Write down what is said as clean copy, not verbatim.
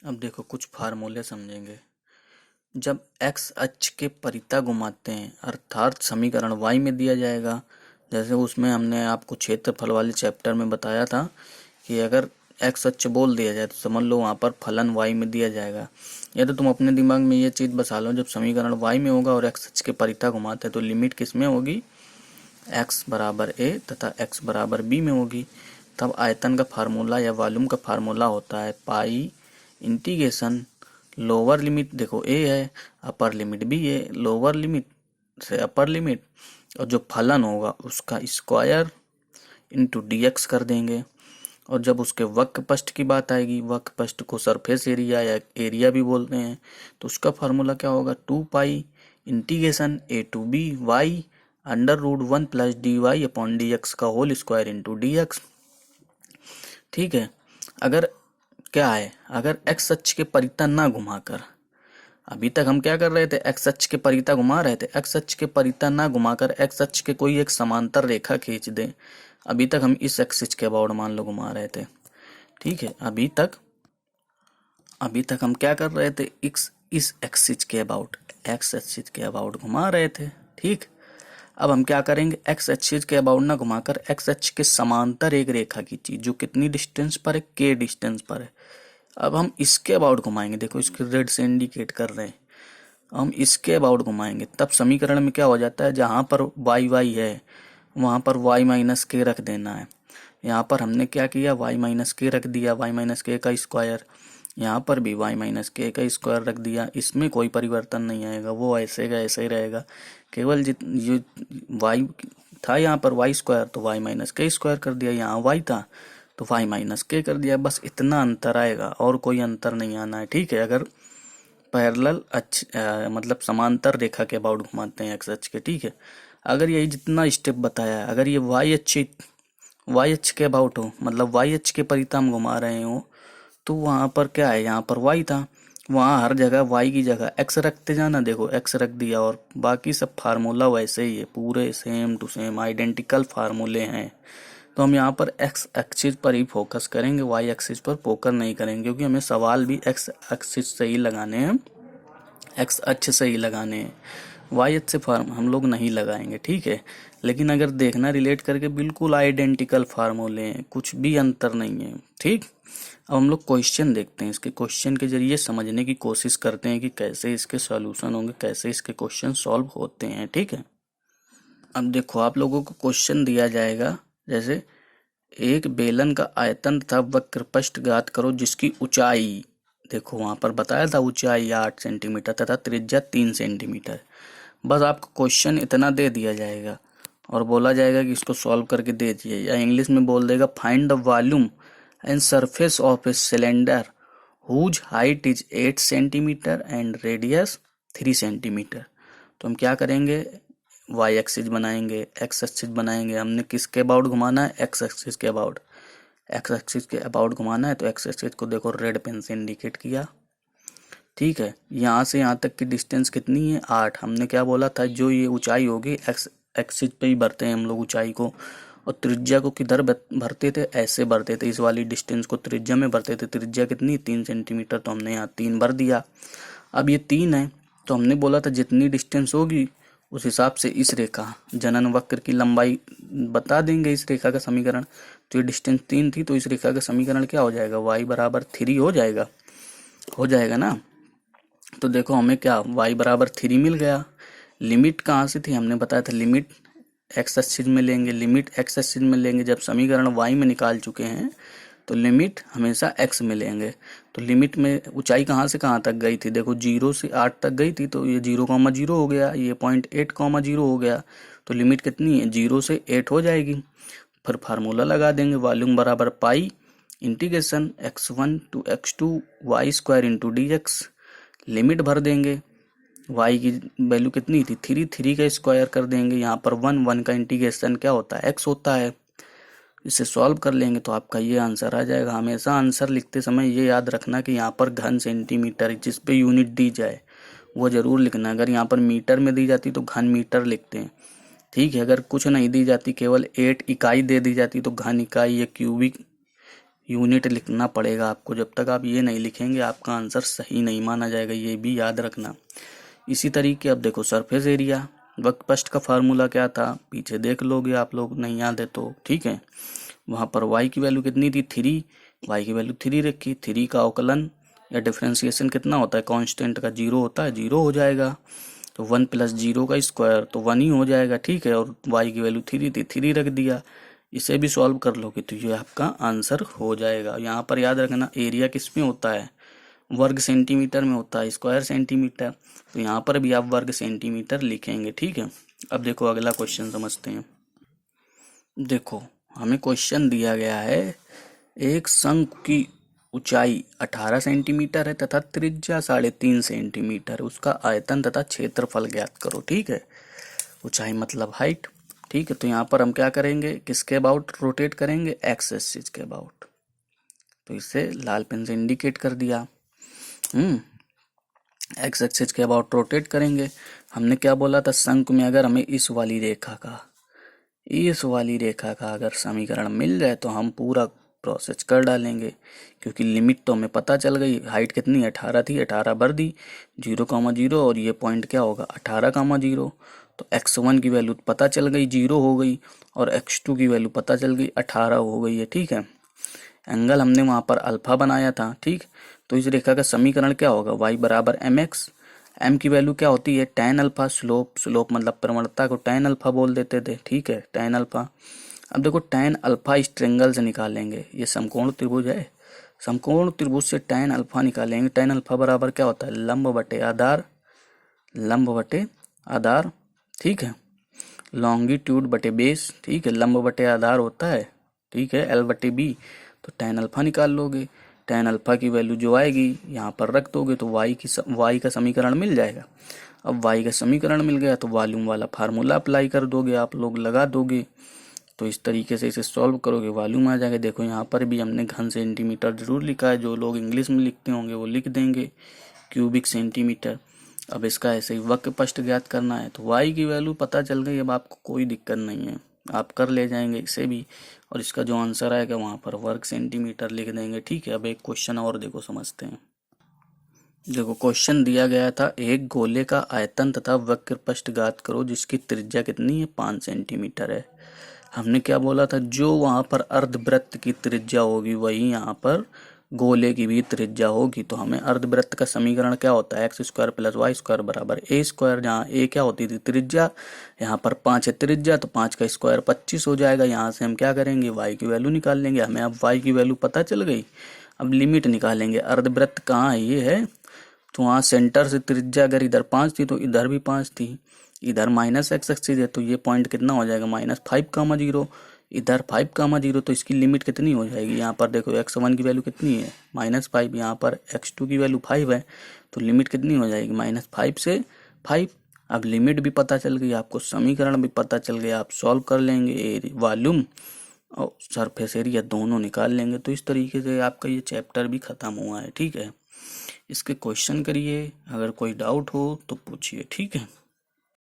अब देखो कुछ फार्मूले समझेंगे। जब एक्स अक्ष के परिता घुमाते हैं अर्थात समीकरण वाई में दिया जाएगा। जैसे उसमें हमने आपको क्षेत्रफल वाले चैप्टर में बताया था कि अगर एक्स अक्ष बोल दिया जाए तो समझ लो वहाँ पर फलन वाई में दिया जाएगा। या तो तुम अपने दिमाग में ये चीज़ बसा लो, जब समीकरण वाई में होगा और एक्स अक्ष के परिता घुमाते हैं तो लिमिट किस में होगी, एक्स बराबर ए तथा एक्स बराबर बी में होगी। तब आयतन का फार्मूला या वॉल्यूम का फार्मूला होता है पाई इंटीग्रेशन लोअर लिमिट, देखो ए है, अपर लिमिट बी है, लोअर लिमिट से अपर लिमिट, और जो फलन होगा उसका स्क्वायर इंटू डी एक्स कर देंगे। और जब उसके वक्र पृष्ठ की बात आएगी, वक्र पृष्ठ को सरफेस एरिया या एरिया भी बोलते हैं, तो उसका फार्मूला क्या होगा, 2 pi integration a to b y under root 1 plus d y upon d x का whole square into D x. ठीक है। अगर क्या है, अगर एक्स अक्ष के परिता ना घुमाकर, अभी तक हम क्या कर रहे थे, एक्स अक्ष के परिता घुमा रहे थे, एक्स अक्ष के परिता ना घुमाकर एक्स अक्ष के कोई एक समांतर रेखा खींच दे। अभी तक हम इस एक्सिस के अबाउट मान लो घुमा रहे थे। ठीक है, अभी तक हम क्या कर रहे थे, इस एक्सिस के अबाउट, एक्स एक्सिस के अबाउट घुमा रहे थे। ठीक। अब हम क्या करेंगे, एक्स एक्सिस के अबाउट ना घुमाकर एक्स अक्ष के समांतर एक रेखा खींची जो कितनी डिस्टेंस पर है, के डिस्टेंस पर है। अब हम इसके अबाउट घुमाएंगे, देखो इसके रेड से इंडिकेट कर रहे हैं, हम इसके अबाउट घुमाएंगे। तब समीकरण में क्या हो जाता है, जहां पर वाई वाई है वहां पर वाई माइनस के रख देना है। यहाँ पर हमने क्या किया, वाई माइनस के रख दिया, वाई माइनस के का स्क्वायर। यहाँ पर भी वाई माइनस के का स्क्वायर रख दिया, इसमें कोई परिवर्तन नहीं आएगा, वो ऐसे का ऐसे ही रहेगा। केवल ये वाई था यहाँ पर वाई स्क्वायर, तो वाई माइनस के स्क्वायर कर दिया, यहाँ वाई था तो वाई माइनस के कर दिया, बस इतना अंतर आएगा और कोई अंतर नहीं आना है। ठीक है। अगर पैरेलल मतलब समांतर रेखा के अबाउट घुमाते हैं एक्स अक्ष के। ठीक है। अगर यही जितना स्टेप बताया है, अगर ये वाई अक्ष के अबाउट हो, मतलब वाई अक्ष के परिता हम घुमा रहे हो, तो वहां पर क्या है, यहाँ पर वाई था, वहां हर जगह वाई की जगह एक्स रखते जाना। देखो एक्स रख दिया और बाकी सब फार्मूला वैसे ही है, पूरे सेम टू सेम आइडेंटिकल फार्मूले हैं। तो हम यहाँ पर एक्स एक्सिस पर ही फोकस करेंगे, वाई एक्सिस पर फोकस नहीं करेंगे, क्योंकि हमें सवाल भी एक्स एक्सिस से ही लगाने हैं, एक्स अक्ष से ही लगाने हैं, वाई अक्ष से फार्म हम लोग नहीं लगाएंगे। ठीक है। लेकिन अगर देखना रिलेट करके, बिल्कुल आइडेंटिकल फार्मूले हैं, कुछ भी अंतर नहीं है। ठीक। अब हम लोग क्वेश्चन देखते हैं, इसके क्वेश्चन के जरिए समझने की कोशिश करते हैं कि कैसे इसके सॉल्यूशन होंगे, कैसे इसके क्वेश्चन सॉल्व होते हैं। ठीक है। अब देखो आप लोगों को क्वेश्चन दिया जाएगा, जैसे एक बेलन का आयतन तथा वक्र पृष्ठ ज्ञात करो जिसकी ऊंचाई, देखो वहां पर बताया था ऊंचाई 8 सेंटीमीटर तथा त्रिज्या 3 सेंटीमीटर। बस आपको क्वेश्चन इतना दे दिया जाएगा और बोला जाएगा कि इसको सॉल्व करके दे दिए, या इंग्लिश में बोल देगा find the volume and surface of a cylinder whose height is 8 centimetre and radius 3 centimetre. तो हम क्या करेंगे, वाई एक्सिस बनाएंगे, एक्स एक्सिस बनाएंगे। हमने किसके अबाउट घुमाना है, एक्स एक्सिस के अबाउट, एक्स एक्सिस के अबाउट घुमाना है, तो एक्स एक्सिस को देखो रेड पेन से इंडिकेट किया। ठीक है। यहाँ से यहाँ तक की डिस्टेंस कितनी है, 8। हमने क्या बोला था, जो ये ऊंचाई होगी एक्स एक्सिस पे ही भरते हैं हम लोग ऊंचाई को, और त्रिज्या को किधर भरते थे, ऐसे भरते थे, इस वाली डिस्टेंस को त्रिज्या में भरते थे। त्रिज्या कितनी, 3 सेंटीमीटर, तो हमने यहाँ 3 भर दिया। अब ये 3 है, तो हमने बोला था जितनी डिस्टेंस होगी उस हिसाब से इस रेखा जनन वक्र की लंबाई बता देंगे, इस रेखा का समीकरण। तो ये डिस्टेंस 3 थी, तो इस रेखा का समीकरण क्या हो जाएगा, y बराबर 3 हो जाएगा ना। तो देखो हमें क्या y बराबर 3 मिल गया। लिमिट कहाँ से थी, हमने बताया था लिमिट एक्स एक्सिस में लेंगे, लिमिट एक्स एक्सिस में लेंगे। जब समीकरण y में निकाल चुके हैं तो लिमिट हमेशा x में लेंगे। तो लिमिट में ऊंचाई कहाँ से कहाँ तक गई थी, देखो 0 से 8 तक गई थी, तो ये 0,0 हो गया, ये 0.8,0 हो गया। तो लिमिट कितनी है, 0 से 8 हो जाएगी। फिर फार्मूला लगा देंगे, वॉल्यूम बराबर pi integration x1 to x2 Y square into D X. Limit भर देंगे, y की वैल्यू कितनी थी, 3 का स्क्वायर कर देंगे, यहाँ पर 1 का इंटीग्रेशन क्या होता है, x होता है। इसे सॉल्व कर लेंगे तो आपका ये आंसर आ जाएगा। हमेशा आंसर लिखते समय ये याद रखना कि यहाँ पर घन सेंटीमीटर जिस पे यूनिट दी जाए वो जरूर लिखना। अगर यहाँ पर मीटर में दी जाती तो घन मीटर लिखते हैं। ठीक है। अगर कुछ नहीं दी जाती, केवल 8 इकाई दे दी जाती, तो घन इकाई या क्यूबिक यूनिट लिखना पड़ेगा आपको। जब तक आप ये नहीं लिखेंगे आपका आंसर सही नहीं माना जाएगा, ये भी याद रखना। इसी तरीके अब देखो सरफेस एरिया, वक्रपृष्ठ का फार्मूला क्या था पीछे देख लोगे आप लोग, नहीं याद है तो ठीक है। वहाँ पर y की वैल्यू कितनी थी 3, y की वैल्यू 3 रखी। 3 का अवकलन या डिफरेंशिएशन कितना होता है, कांस्टेंट का 0 होता है, 0 हो जाएगा। तो 1 + 0 का स्क्वायर तो 1 ही हो जाएगा, ठीक है। और y की वैल्यू 3 थी, 3 रख दिया। इसे भी सॉल्व कर लोगे तो ये आपका आंसर हो जाएगा। यहाँ पर याद रखना एरिया किस में होता है, वर्ग सेंटीमीटर में होता है, स्क्वायर सेंटीमीटर। तो यहाँ पर भी आप वर्ग सेंटीमीटर लिखेंगे, ठीक है। अब देखो अगला क्वेश्चन समझते हैं। देखो हमें क्वेश्चन दिया गया है, एक शंकु की ऊंचाई 18 सेंटीमीटर है तथा त्रिज्या 3.5 सेंटीमीटर, उसका आयतन तथा क्षेत्रफल ज्ञात करो, ठीक है। ऊंचाई मतलब हाइट, ठीक है। तो यहाँ पर हम क्या करेंगे, किसके अबाउट रोटेट करेंगे, एक्स एक्सिस के अबाउट। तो इसे लाल पेन से इंडिकेट कर दिया। एक्स एक्सिस के अबाउट रोटेट करेंगे। हमने क्या बोला था, शंकु में अगर हमें इस वाली रेखा का अगर समीकरण मिल जाए तो हम पूरा प्रोसेस कर डालेंगे, क्योंकि लिमिट तो हमें पता चल गई। हाइट कितनी 18 थी, 18 भर दी, 0,0 और ये पॉइंट क्या होगा 18,0। तो x1 की वैल्यू पता चल गई 0 हो गई, और x2 की वैल्यू पता चल गई 18 हो गई है, ठीक है। एंगल हमने वहां पर अल्फा बनाया था, ठीक। तो इस रेखा का समीकरण क्या होगा, y बराबर mx। m की वैल्यू क्या होती है tan अल्फा, स्लोप मतलब प्रवणता को tan अल्फा बोल देते थे, ठीक है, tan अल्फा। अब देखो tan अल्फा इस ट्रेंगल से निकालेंगे, ये समकोण त्रिभुज है, समकोण त्रिभुज से tan अल्फा निकालेंगे। tan अल्फा बराबर क्या होता है, लंब बटे आधार, ठीक है, लॉन्गिट्यूड बटे बेस, ठीक है। लंब बटे आधार होता है, ठीक है, L/B। तो tan अल्फा निकाल लोगे। tan अल्फा की वैल्यू जो आएगी यहाँ पर रख दोगे तो y का समीकरण मिल जाएगा। अब y का समीकरण मिल गया तो वॉल्यूम वाला फार्मूला अप्लाई कर दोगे, आप लोग लगा दोगे। तो इस तरीके से इसे सॉल्व करोगे, वॉल्यूम आ जाएगा। देखो यहाँ पर भी हमने घन सेंटीमीटर जरूर लिखा है, जो लोग इंग्लिश में लिखते होंगे वो लिख देंगे क्यूबिक सेंटीमीटर। अब इसका ऐसे ही वक्रपृष्ठ ज्ञात करना है, तो y की वैल्यू पता चल गई, अब आपको कोई दिक्कत नहीं है, आप कर ले जाएंगे इसे भी। और इसका जो आंसर आएगा वहां पर वर्ग सेंटीमीटर लिख देंगे, ठीक है। अब एक क्वेश्चन और देखो समझते हैं। देखो क्वेश्चन दिया गया था, एक गोले का आयतन तथा वक्रपृष्ठ ज्ञात करो जिसकी त्रिज्या कितनी है 5 सेंटीमीटर है। हमने क्या बोला था, जो वहां पर अर्धवृत्त की त्रिज्या होगी वही यहाँ पर गोले की भी त्रिज्या होगी। तो हमें अर्धवृत्त का समीकरण क्या होता है, x² + y² बराबर a², जहाँ a क्या होती थी त्रिज्या, यहाँ पर 5 है त्रिज्या, तो 5 का स्क्वायर 25 हो जाएगा। यहाँ से हम क्या करेंगे, y की वैल्यू निकाल लेंगे। हमें अब y की वैल्यू पता चल गई, अब लिमिट निकालेंगे। अर्धवृत्त कहाँ है, ये है, तो वहाँ सेंटर से त्रिज्या अगर इधर 5 थी तो इधर भी 5 थी, इधर माइनस एक्स एक्सिस है तो ये पॉइंट कितना हो जाएगा -5,0, इधर 5,0। तो इसकी लिमिट कितनी हो जाएगी, यहाँ पर देखो x1 की वैल्यू कितनी है -5, यहाँ पर x2 की वैल्यू 5 है, तो लिमिट कितनी हो जाएगी -5 से 5। अब लिमिट भी पता चल गई आपको, समीकरण भी पता चल गया, आप सॉल्व कर लेंगे, वॉल्यूम और सरफेस एरिया दोनों निकाल लेंगे। तो इस तरीके से आपका ये चैप्टर भी खत्म हुआ है, ठीक है। इसके क्वेश्चन करिए, अगर कोई डाउट हो तो पूछिए, ठीक है।